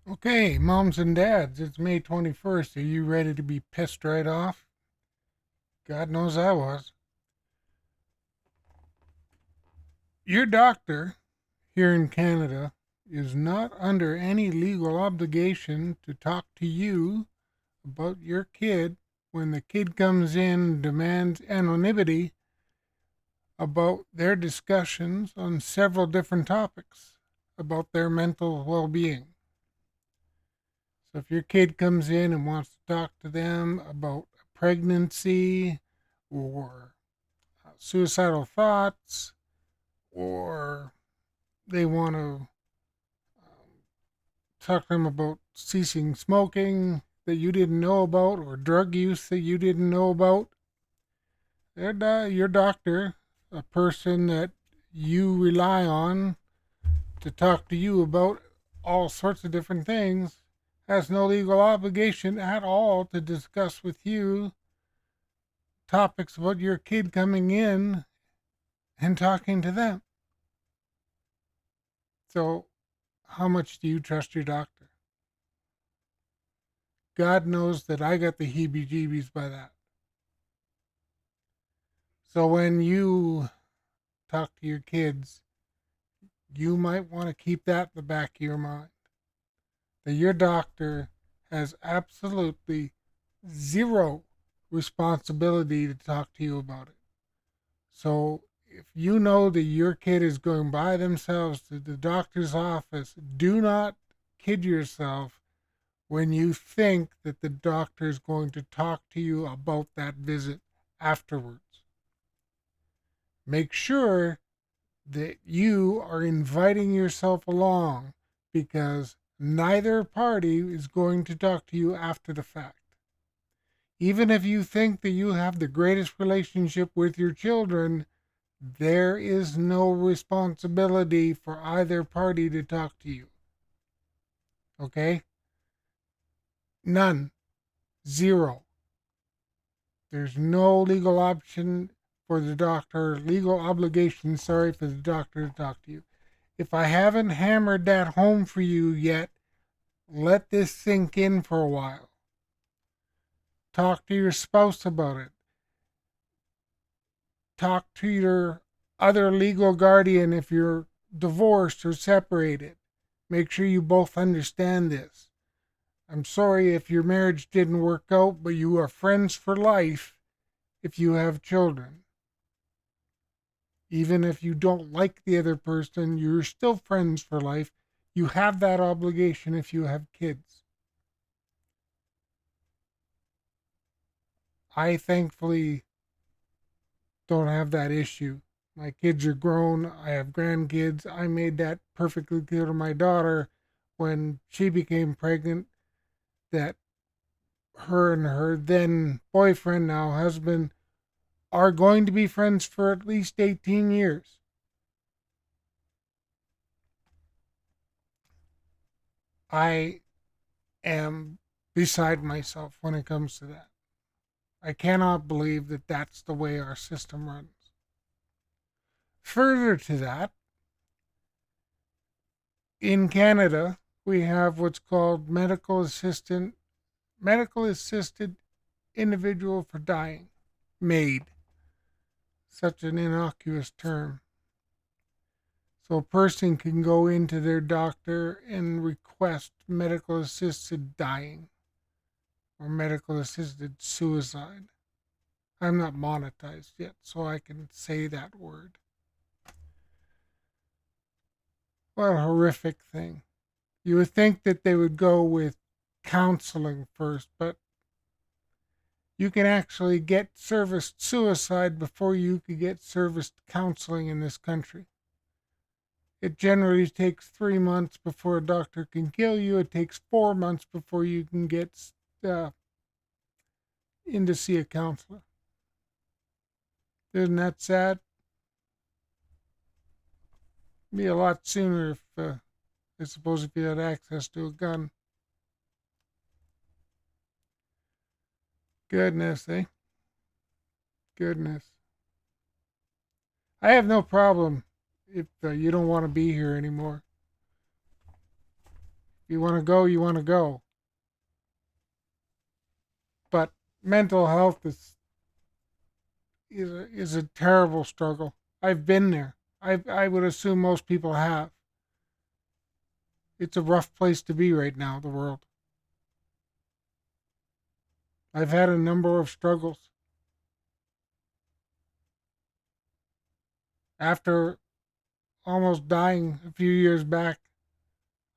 Okay, moms and dads, it's May 21st. Are you ready to be pissed right off? God knows I was. Your doctor here in Canada is not under any legal obligation to talk to you about your kid when the kid comes in and demands anonymity about their discussions on several different topics about their mental well being. So if your kid comes in and wants to talk to them about pregnancy or suicidal thoughts, or they want to talk to them about ceasing smoking that you didn't know about, or drug use that you didn't know about, your doctor, a person that you rely on to talk to you about all sorts of different things, has no legal obligation at all to discuss with you topics about your kid coming in and talking to them. So, how much do you trust your doctor? God knows that I got the heebie jeebies by that. So, when you talk to your kids, you might want to keep that in the back of your mind that your doctor has absolutely zero responsibility to talk to you about it. So, if you know that your kid is going by themselves to the doctor's office, do not kid yourself when you think that the doctor is going to talk to you about that visit afterwards. Make sure that you are inviting yourself along because neither party is going to talk to you after the fact. Even if you think that you have the greatest relationship with your children, there is no responsibility for either party to talk to you. Okay? None. Zero. There's no legal option for the doctor, legal obligation, sorry, for the doctor to talk to you. If I haven't hammered that home for you yet, let this sink in for a while. Talk to your spouse about it. Talk to your other legal guardian if you're divorced or separated. Make sure you both understand this. I'm sorry if your marriage didn't work out, but you are friends for life if you have children. Even if you don't like the other person, you're still friends for life. You have that obligation if you have kids. I thankfully don't have that issue. My kids are grown. I have grandkids. I made that perfectly clear to my daughter when she became pregnant that her and her then boyfriend, now husband, are going to be friends for at least 18 years. I am beside myself when it comes to that. I cannot believe that that's the way our system runs. Further to that, in Canada, we have what's called medical assisted individual for dying, MAID, such an innocuous term. So a person can go into their doctor and request medical assisted dying or medical assisted suicide. I'm not monetized yet, so I can say that word. What a horrific thing. You would think that they would go with counseling first, but you can actually get serviced suicide before you could get serviced counseling in this country. It generally takes 3 months before a doctor can kill you. It takes 4 months before you can get uh, in to see a counselor. Isn't that sad? It'd be a lot sooner if, I suppose, if you had access to a gun. Goodness, eh? Goodness. I have no problem if you don't want to be here anymore. If you want to go, you want to go. But mental health is a terrible struggle. I've been there. I would assume most people have. It's a rough place to be right now, the world. I've had a number of struggles. After almost dying a few years back,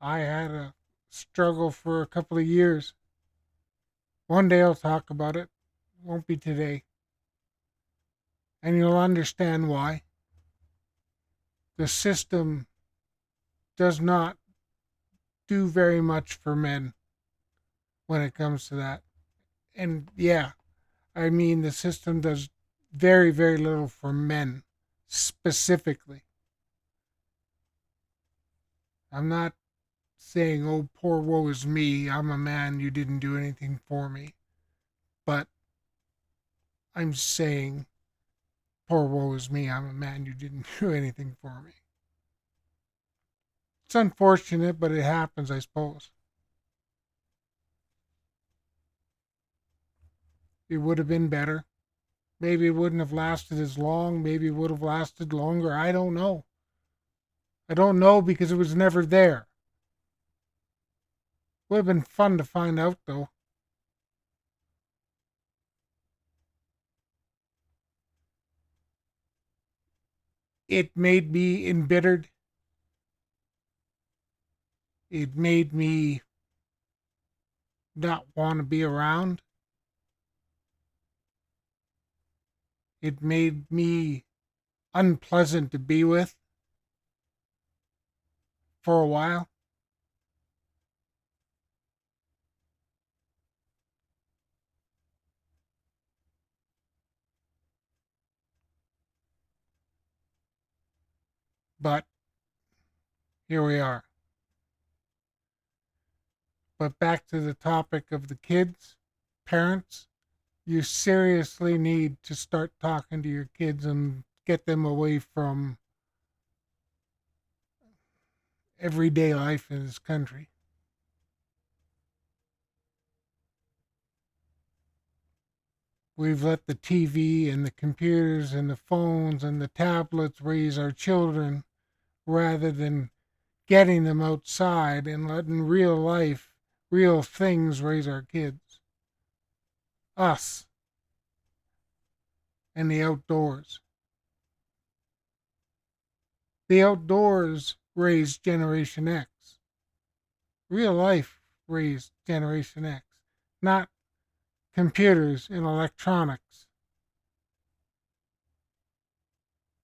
I had a struggle for a couple of years. One day I'll talk about it. Won't be today. And you'll understand why. The system does not do very much for men when it comes to that. And yeah, I mean, the system does very, very little for men specifically. I'm not saying, oh, poor woe is me. I'm a man. You didn't do anything for me. But I'm saying, poor woe is me. I'm a man. You didn't do anything for me. It's unfortunate, but it happens, I suppose. It would have been better. Maybe it wouldn't have lasted as long. Maybe it would have lasted longer. I don't know. I don't know because it was never there. Would have been fun to find out, though. It made me embittered. It made me not want to be around. It made me unpleasant to be with for a while. But here we are. But back to the topic of the kids, parents, you seriously need to start talking to your kids and get them away from everyday life in this country. We've let the TV and the computers and the phones and the tablets raise our children rather than getting them outside and letting real life, real things raise our kids. Us and the outdoors. The outdoors raised Generation X. Real life raised Generation X. Not computers and electronics,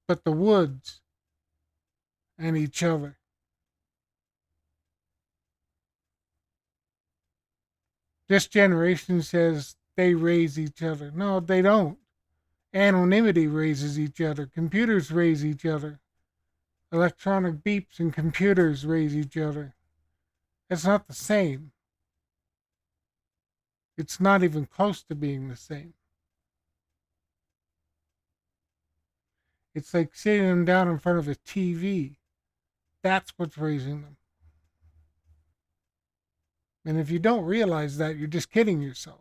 but the woods and each other. This generation says they raise each other. No, they don't. Anonymity raises each other. Computers raise each other. Electronic beeps and computers raise each other. It's not the same. It's not even close to being the same. It's like sitting them down in front of a TV. That's what's raising them. And if you don't realize that, you're just kidding yourself.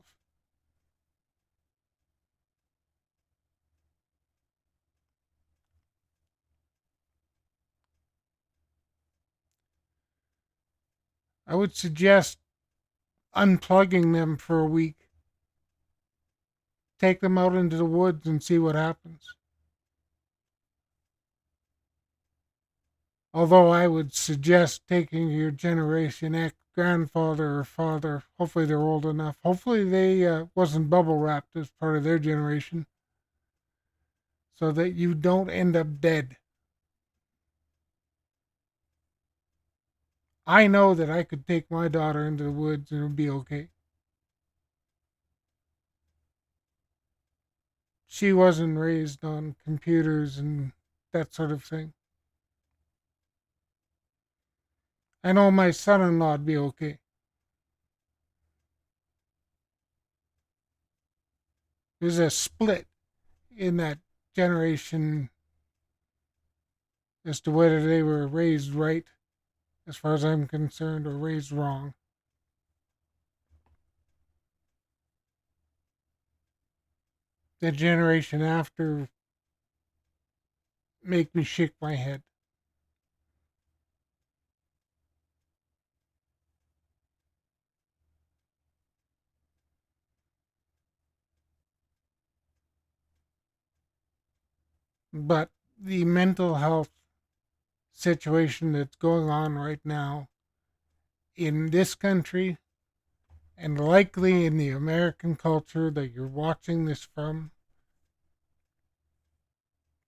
I would suggest unplugging them for a week. Take them out into the woods and see what happens. Although I would suggest taking your Generation X grandfather or father. Hopefully they're old enough. Hopefully they wasn't bubble wrapped as part of their generation, so that you don't end up dead. I know that I could take my daughter into the woods and it would be okay. She wasn't raised on computers and that sort of thing. I know my son-in-law would be okay. There's a split in that generation as to whether they were raised right as far as I'm concerned, or raised wrong. The generation after make me shake my head. But the mental health situation that's going on right now in this country and likely in the American culture that you're watching this from,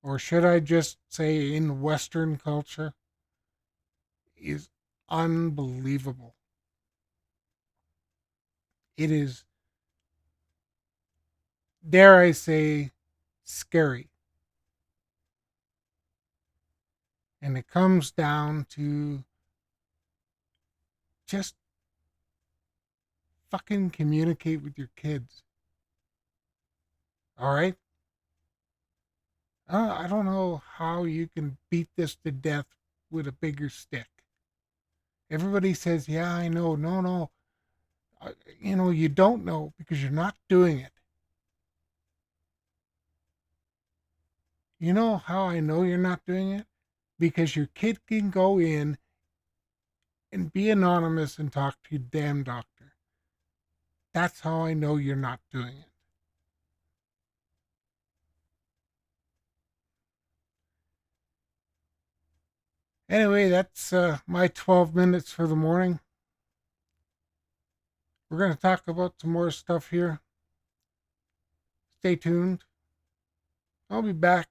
or should I just say in Western culture, is unbelievable. It is, dare I say, scary. And it comes down to just fucking communicate with your kids. All right? I don't know how you can beat this to death with a bigger stick. Everybody says, yeah, I know. No, no. You don't know because you're not doing it. You know how I know you're not doing it? Because your kid can go in and be anonymous and talk to your damn doctor. That's how I know you're not doing it. Anyway, that's my 12 minutes for the morning. We're going to talk about some more stuff here. Stay tuned. I'll be back